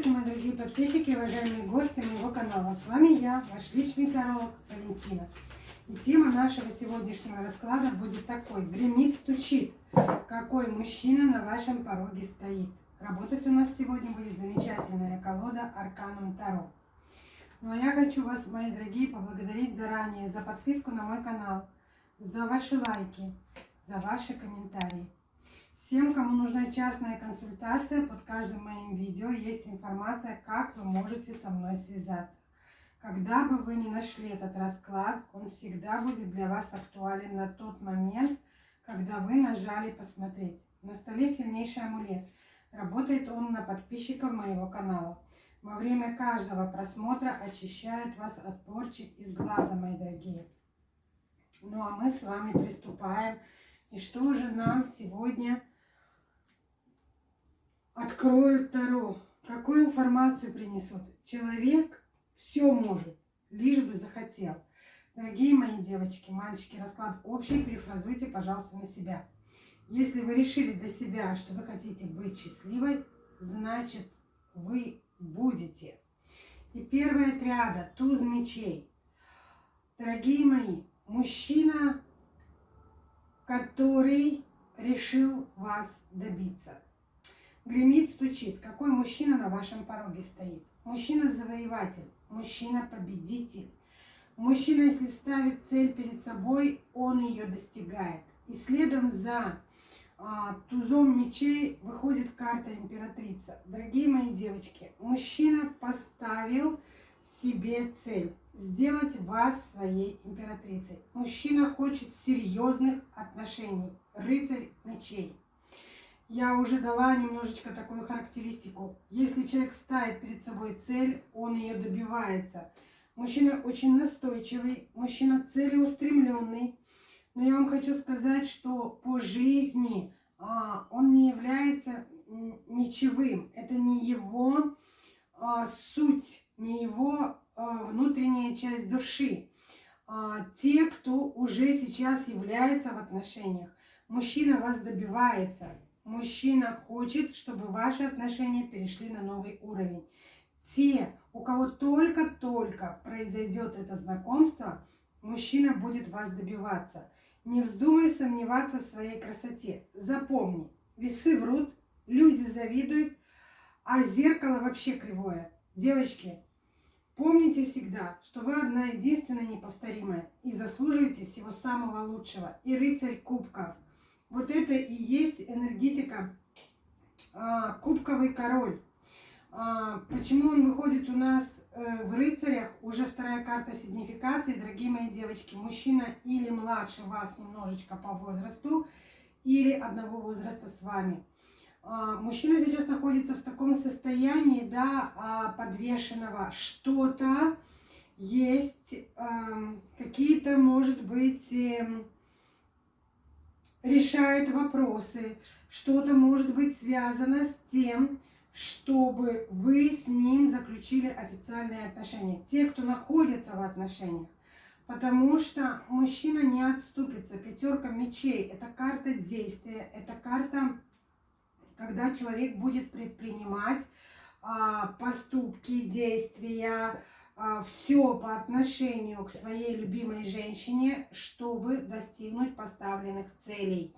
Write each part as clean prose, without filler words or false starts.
Здравствуйте, мои дорогие подписчики и уважаемые гости моего канала. С вами я, ваш личный таролог Валентина. И тема нашего сегодняшнего расклада будет такой. Гремит, стучит. Какой мужчина на вашем пороге стоит? Работать у нас сегодня будет замечательная колода Арканум Таро. Ну а я хочу вас, мои дорогие, поблагодарить заранее за подписку на мой канал, за ваши лайки, за ваши комментарии. Всем, кому нужна частная консультация, под каждым моим видео есть информация, как вы можете со мной связаться. Когда бы вы ни нашли этот расклад, он всегда будет для вас актуален на тот момент, когда вы нажали «Посмотреть». На столе сильнейший амулет. Работает он на подписчиков моего канала. Во время каждого просмотра очищает вас от порчи из глаза, мои дорогие. Ну а мы с вами приступаем. И что же нам сегодня откроют Таро? Какую информацию принесут? Человек все может, лишь бы захотел. Дорогие мои девочки, мальчики, расклад общий, перефразуйте, пожалуйста, на себя. Если вы решили для себя, что вы хотите быть счастливой, значит, вы будете. И первая триада, туз мечей. Дорогие мои, мужчина, который решил вас добиться. Гремит, стучит. Какой мужчина на вашем пороге стоит? Мужчина-завоеватель, мужчина-победитель. Мужчина, если ставит цель перед собой, он ее достигает. И следом за тузом мечей выходит карта императрица. Дорогие мои девочки, мужчина поставил себе цель сделать вас своей императрицей. Мужчина хочет серьезных отношений. Рыцарь мечей. Я уже дала немножечко такую характеристику. Если человек ставит перед собой цель, он ее добивается. Мужчина очень настойчивый, мужчина целеустремленный. Но я вам хочу сказать, что по жизни он не является мечевым. Это не его суть, не его внутренняя часть души. Те, кто уже сейчас является в отношениях. Мужчина вас добивается. Мужчина хочет, чтобы ваши отношения перешли на новый уровень. Те, у кого только-только произойдет это знакомство, мужчина будет вас добиваться. Не вздумай сомневаться в своей красоте. Запомни, весы врут, люди завидуют, а зеркало вообще кривое. Девочки, помните всегда, что вы одна единственная неповторимая и заслуживаете всего самого лучшего. И рыцарь кубков. Вот это и есть энергетика кубковый король. Почему он выходит у нас в рыцарях? Уже вторая карта сигнификации, дорогие мои девочки. Мужчина или младше вас немножечко по возрасту, или одного возраста с вами. Мужчина сейчас находится в таком состоянии, да, подвешенного. Что-то есть, какие-то, может быть, решает вопросы. Что-то может быть связано с тем, чтобы вы с ним заключили официальные отношения. Те, кто находится в отношениях. Потому что мужчина не отступится. Пятерка мечей – это карта действия, это карта, когда человек будет предпринимать поступки, действия, все по отношению к своей любимой женщине, чтобы достигнуть поставленных целей.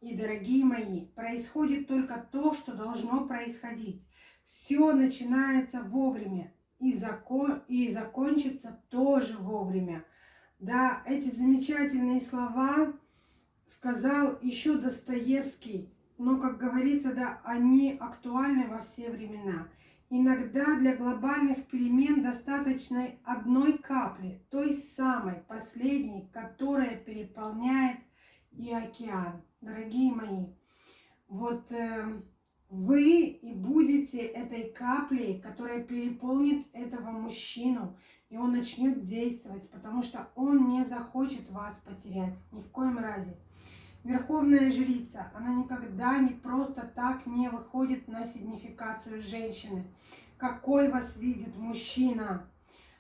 И, дорогие мои, происходит только то, что должно происходить. Все начинается вовремя и закончится тоже вовремя. Да, эти замечательные слова сказал еще Достоевский. Но, как говорится, да, они актуальны во все времена. Иногда для глобальных перемен достаточно одной капли, той самой последней, которая переполняет и океан. Дорогие мои, вот вы и будете этой каплей, которая переполнит этого мужчину, и он начнет действовать, потому что он не захочет вас потерять, ни в коем разе. Верховная жрица, она никогда не просто так не выходит на сигнификацию женщины. Какой вас видит мужчина?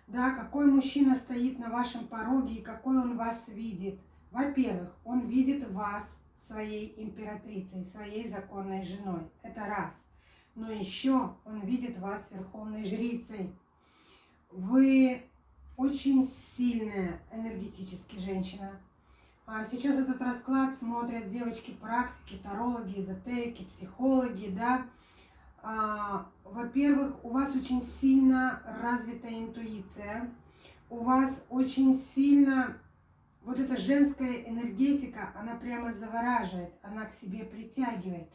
Да, какой мужчина стоит на вашем пороге и какой он вас видит? Во-первых, он видит вас своей императрицей, своей законной женой. Это раз. но еще он видит вас верховной жрицей. Вы очень сильная энергетически женщина. А сейчас этот расклад смотрят девочки-практики, тарологи, эзотерики, психологи, да. Во-первых, у вас очень сильно развита интуиция, у вас очень сильно вот эта женская энергетика, она прямо завораживает, она к себе притягивает.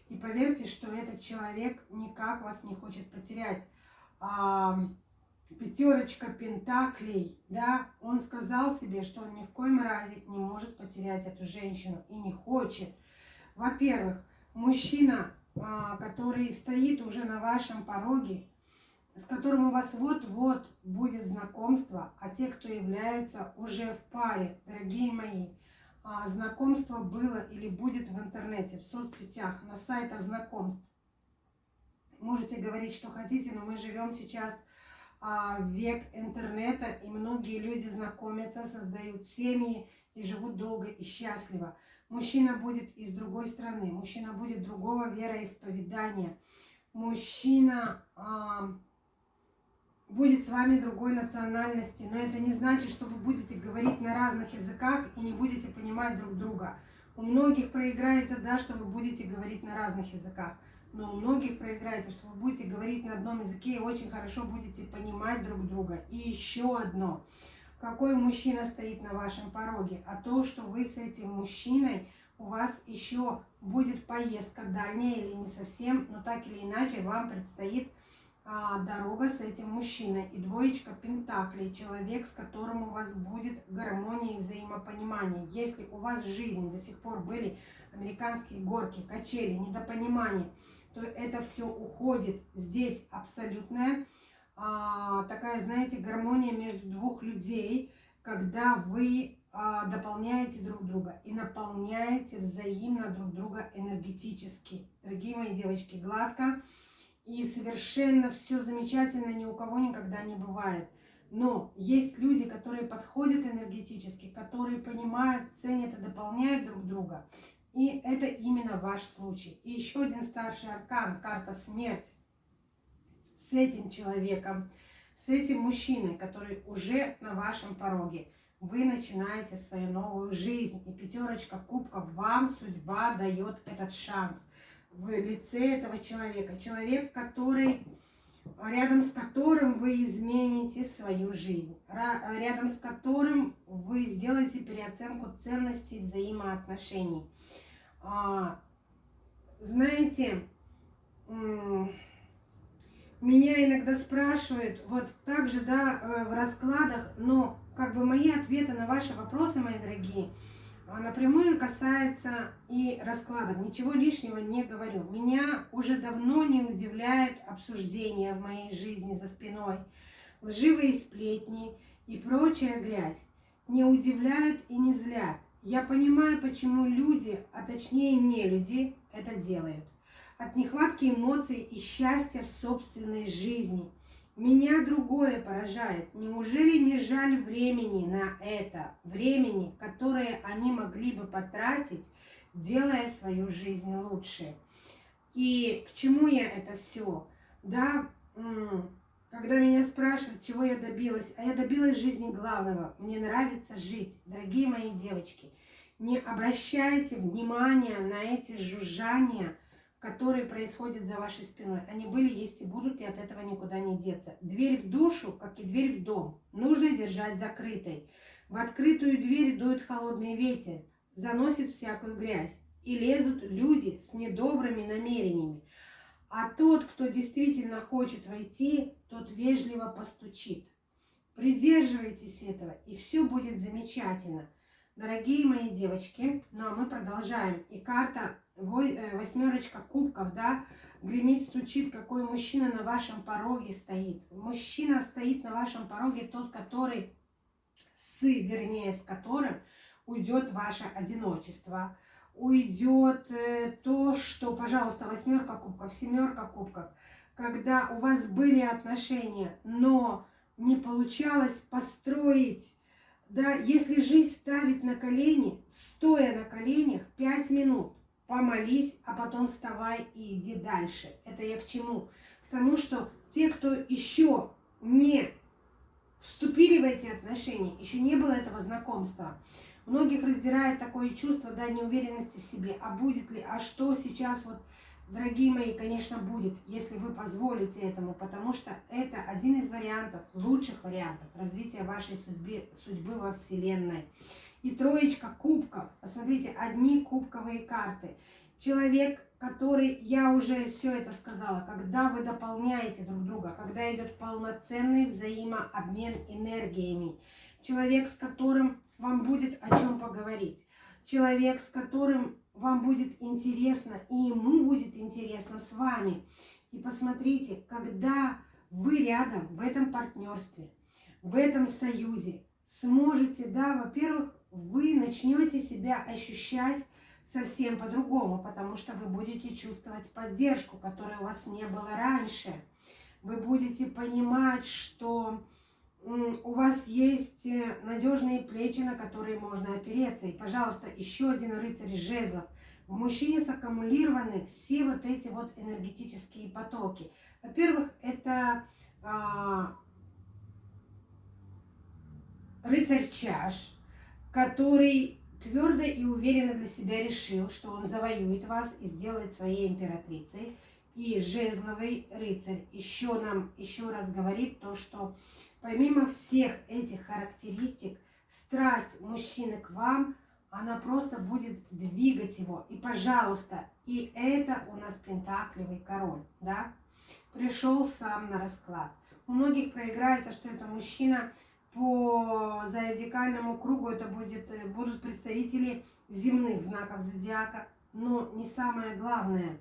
И поверьте, что этот человек никак вас не хочет потерять. Пятерочка пентаклей, да, он сказал себе, что он ни в коем разе не может потерять эту женщину и не хочет. Во-первых, мужчина, который стоит уже на вашем пороге, с которым у вас вот-вот будет знакомство, а те, кто являются уже в паре, дорогие мои, знакомство было или будет в интернете, в соцсетях, на сайтах знакомств. Можете говорить, что хотите, но мы живем сейчас в век интернета, и многие люди знакомятся, создают семьи и живут долго и счастливо. Мужчина будет из другой страны, мужчина будет другого вероисповедания, мужчина будет с вами другой национальности, но это не значит, что вы будете говорить на разных языках и не будете понимать друг друга. У многих проиграется, да, что вы будете говорить на разных языках, но у многих проиграется, что вы будете говорить на одном языке и очень хорошо будете понимать друг друга. И еще одно. Какой мужчина стоит на вашем пороге? А то, что вы с этим мужчиной, у вас еще будет поездка дальняя или не совсем, но так или иначе вам предстоит дорога с этим мужчиной. И двоечка пентаклей, человек, с которым у вас будет гармония и взаимопонимание. Если у вас в жизни до сих пор были американские горки, качели, недопонимание, то это все уходит. Здесь абсолютная такая, знаете, гармония между двух людей, когда вы дополняете друг друга и наполняете взаимно друг друга энергетически. Дорогие мои девочки, гладко и совершенно все замечательно, ни у кого никогда не бывает. Но есть люди, которые подходят энергетически, которые понимают, ценят и дополняют друг друга. И это именно ваш случай. И еще один старший аркан, карта смерть. С этим человеком, с этим мужчиной, который уже на вашем пороге, вы начинаете свою новую жизнь. И пятерочка кубков, вам судьба дает этот шанс в лице этого человека. Человек, который, рядом с которым вы измените свою жизнь, рядом с которым вы сделаете переоценку ценностей взаимоотношений. Знаете, меня иногда спрашивают, вот так же, да, в раскладах, но как бы мои ответы на ваши вопросы, мои дорогие, напрямую касается и раскладов. Ничего лишнего не говорю. Меня уже давно не удивляют обсуждения в моей жизни за спиной, лживые сплетни и прочая грязь. Не удивляют и не злят. Я понимаю, почему люди, а точнее не люди, это делают. От нехватки эмоций и счастья в собственной жизни. Меня другое поражает. Неужели не жаль времени на это? Времени, которое они могли бы потратить, делая свою жизнь лучше. И к чему я это все? Да, когда меня спрашивают, чего я добилась, а я добилась в жизни главного. Мне нравится жить. Дорогие мои девочки, не обращайте внимания на эти жужжания, которые происходят за вашей спиной. Они были, есть и будут, и от этого никуда не деться. Дверь в душу, как и дверь в дом, нужно держать закрытой. В открытую дверь дует холодный ветер, заносит всякую грязь. И лезут люди с недобрыми намерениями. А тот, кто действительно хочет войти, тот вежливо постучит. Придерживайтесь этого, и все будет замечательно. Дорогие мои девочки, ну а мы продолжаем. И карта восьмерочка кубков, да, гремит, стучит, какой мужчина на вашем пороге стоит. Мужчина стоит на вашем пороге, тот, который вернее, с которым уйдет ваше одиночество. Уйдет то, что, пожалуйста, восьмерка кубков, семерка кубков, когда у вас были отношения, но не получалось построить, да, если жизнь ставит на колени, стоя на коленях 5 минут, помолись, а потом вставай и иди дальше. Это я к чему? К тому, что те, кто еще не вступили в эти отношения, еще не было этого знакомства, многих раздирает такое чувство, да, неуверенности в себе. А будет ли, а что сейчас вот, дорогие мои, конечно, будет, если вы позволите этому, потому что это один из вариантов, лучших вариантов развития вашей судьбы во Вселенной. И троечка кубков. Посмотрите, одни кубковые карты. Человек, который, я уже все это сказала, когда вы дополняете друг друга, когда идет полноценный взаимообмен энергиями. Человек, с которым вам будет о чем поговорить. Человек, с которым вам будет интересно, и ему будет интересно с вами. И посмотрите, когда вы рядом, в этом партнерстве, в этом союзе, сможете, да, во-первых, вы начнете себя ощущать совсем по-другому, потому что вы будете чувствовать поддержку, которой у вас не было раньше. Вы будете понимать, что у вас есть надежные плечи, на которые можно опереться. И, пожалуйста, еще один рыцарь жезлов. В мужчине саккумулированы все вот эти вот энергетические потоки. Во-первых, это рыцарь чаш, который твердо и уверенно для себя решил, что он завоюет вас и сделает своей императрицей. И жезловый рыцарь еще раз говорит то, что помимо всех этих характеристик, страсть мужчины к вам, она просто будет двигать его. И, пожалуйста, и это у нас пентаклевый король, да, пришел сам на расклад. У многих проиграется, что это мужчина по зодиакальному кругу, это будут представители земных знаков зодиака, но не самое главное.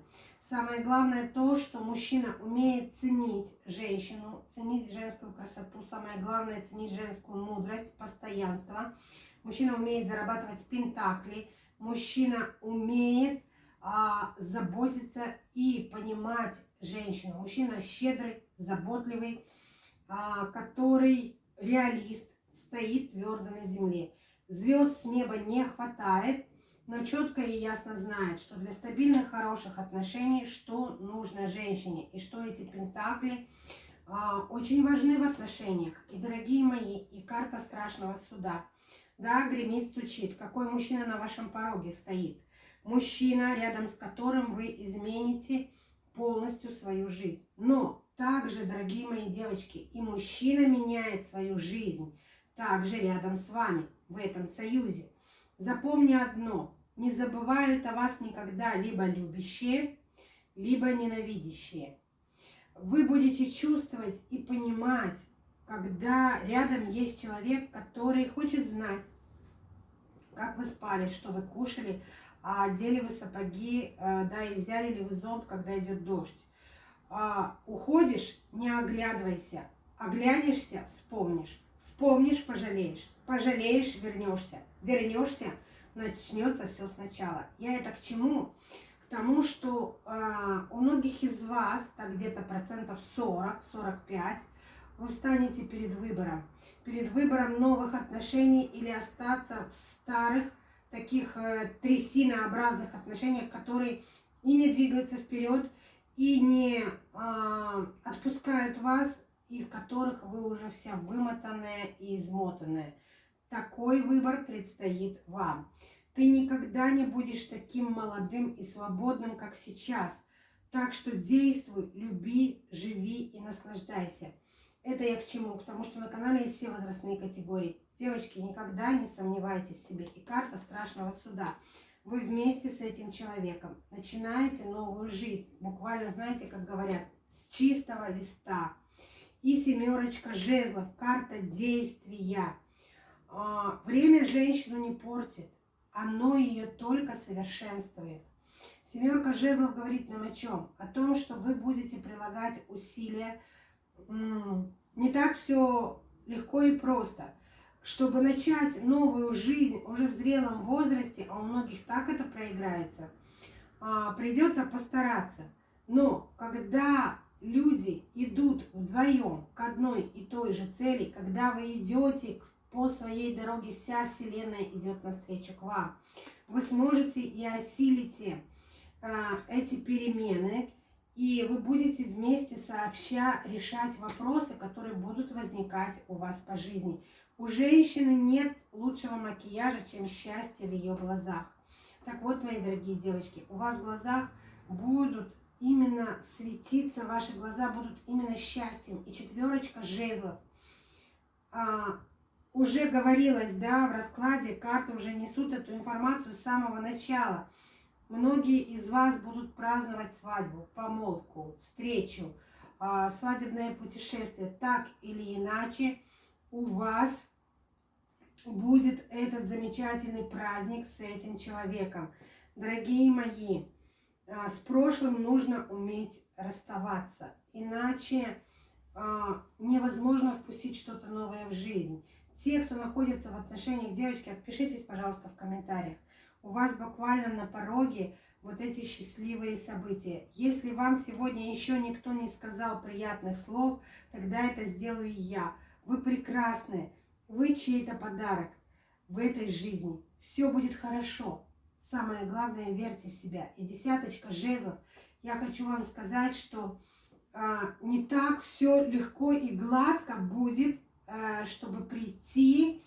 Самое главное то, что мужчина умеет ценить женщину, ценить женскую красоту, самое главное ценить женскую мудрость, постоянство. Мужчина умеет зарабатывать пентакли, мужчина умеет заботиться и понимать женщину. Мужчина щедрый, заботливый, который реалист, стоит твердо на земле. Звезд с неба не хватает, но четко и ясно знает, что для стабильных, хороших отношений, что нужно женщине, и что эти пентакли очень важны в отношениях. И, дорогие мои, и карта страшного суда. Да, гремит, стучит. Какой мужчина на вашем пороге стоит? Мужчина, рядом с которым вы измените полностью свою жизнь. Но также, дорогие мои девочки, и мужчина меняет свою жизнь также рядом с вами, в этом союзе. Запомни одно, не забывают о вас никогда либо любящие, либо ненавидящие. Вы будете чувствовать и понимать, когда рядом есть человек, который хочет знать, как вы спали, что вы кушали, одели вы сапоги, да, и взяли ли вы зонт, когда идет дождь. Уходишь, не оглядывайся, оглянешься, вспомнишь, вспомнишь, пожалеешь, пожалеешь, вернешься, вернешься, начнется все сначала. Я это к чему? К тому, что у многих из вас, так где-то процентов 40-45, вы встанете перед выбором новых отношений или остаться в старых, таких трясинообразных отношениях, которые и не двигаются вперед, и не отпускают вас, и в которых вы уже вся вымотанная и измотанная. Такой выбор предстоит вам. Ты никогда не будешь таким молодым и свободным, как сейчас. Так что действуй, люби, живи и наслаждайся. Это я к чему? К тому, что на канале есть все возрастные категории. Девочки, никогда не сомневайтесь в себе. И карта страшного суда. Вы вместе с этим человеком начинаете новую жизнь. Буквально, знаете, как говорят, с чистого листа. И семерочка жезлов, карта действия. Время женщину не портит, оно ее только совершенствует. Семерка жезлов говорит нам о чем? О том, что вы будете прилагать усилия. Не так все легко и просто. Чтобы начать новую жизнь уже в зрелом возрасте, а у многих так это проиграется, придется постараться. Но когда люди идут вдвоем к одной и той же цели, когда вы идете по своей дороге, вся Вселенная идет навстречу к вам, вы сможете и осилите эти перемены, и вы будете вместе сообща решать вопросы, которые будут возникать у вас по жизни. У женщины нет лучшего макияжа, чем счастье в ее глазах. Так вот, мои дорогие девочки, у вас в глазах будут именно светиться, ваши глаза будут именно счастьем. И 4 жезлов. Уже говорилось, да, в раскладе, карты уже несут эту информацию с самого начала. Многие из вас будут праздновать свадьбу, помолвку, встречу, свадебное путешествие. Так или иначе, у вас будет этот замечательный праздник с этим человеком. Дорогие мои, с прошлым нужно уметь расставаться, иначе невозможно впустить что-то новое в жизнь. Те, кто находится в отношениях, девочки, отпишитесь, пожалуйста, в комментариях. У вас буквально на пороге вот эти счастливые события. Если вам сегодня еще никто не сказал приятных слов, тогда это сделаю я. Вы прекрасны, вы чей-то подарок в этой жизни. Все будет хорошо. Самое главное, верьте в себя. И 10 жезлов. Я хочу вам сказать, что не так все легко и гладко будет, чтобы прийти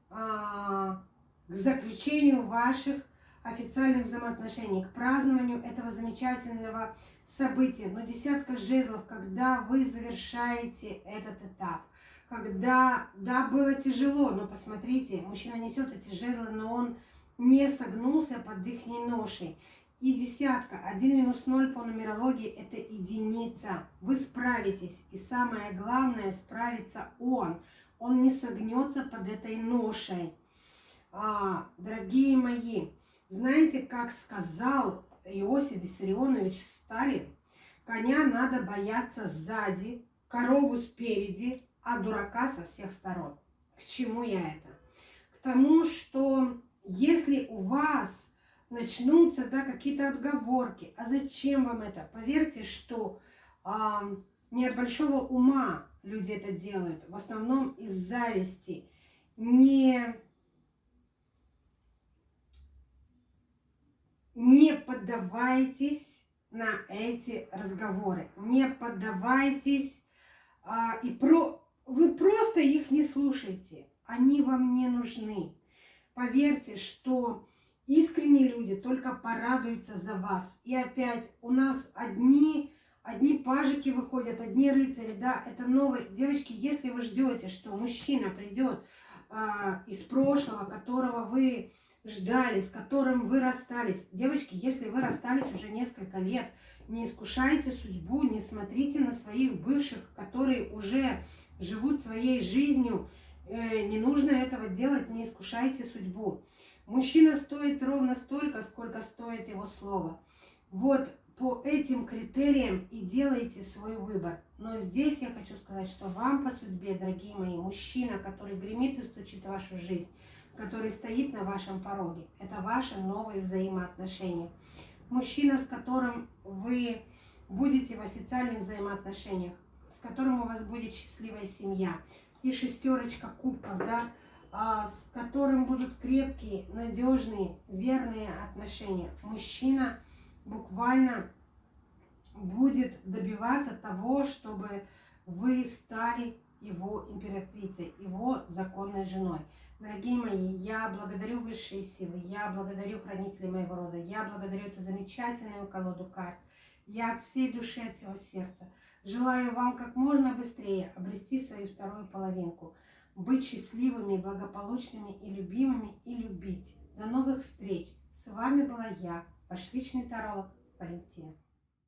к заключению ваших официальных взаимоотношений, к празднованию этого замечательного события. Но 10 жезлов, когда вы завершаете этот этап, когда, да, было тяжело, но посмотрите, мужчина несет эти жезлы, но он не согнулся под их ношей. И 10, 1-0 по нумерологии, это единица. Вы справитесь. И самое главное, справится он. Он не согнется под этой ношей. Дорогие мои, знаете, как сказал Иосиф Виссарионович Сталин, коня надо бояться сзади, корову спереди, а дурака со всех сторон. К чему я это? К тому, что если у вас начнутся, да, какие-то отговорки, а зачем вам это? Поверьте, что не от большого ума люди это делают, в основном из зависти. Не поддавайтесь на эти разговоры, не поддавайтесь, вы просто их не слушайте, они вам не нужны. Поверьте, что искренние люди только порадуются за вас. И опять у нас одни пажики выходят, одни рыцари, да, это новые. Девочки, если вы ждете, что мужчина придет из прошлого, которого вы ждали, с которым вы расстались. Девочки, если вы расстались уже несколько лет, не искушайте судьбу, не смотрите на своих бывших, которые уже живут своей жизнью. Не нужно этого делать, не искушайте судьбу. Мужчина стоит ровно столько, сколько стоит его слово. Вот по этим критериям и делайте свой выбор. Но здесь я хочу сказать, что вам по судьбе, дорогие мои, мужчина, который гремит и стучит в вашу жизнь, который стоит на вашем пороге, это ваши новые взаимоотношения. Мужчина, с которым вы будете в официальных взаимоотношениях, с которым у вас будет счастливая семья. И 6 кубков, да, с которым будут крепкие, надежные, верные отношения. Мужчина буквально будет добиваться того, чтобы вы стали его императрицей, его законной женой. Дорогие мои, я благодарю высшие силы, я благодарю хранителей моего рода, я благодарю эту замечательную колоду карт. Я от всей души, от всего сердца желаю вам как можно быстрее обрести свою вторую половинку, быть счастливыми, благополучными и любимыми, и любить. До новых встреч! С вами была я, ваш личный таролог Валентина.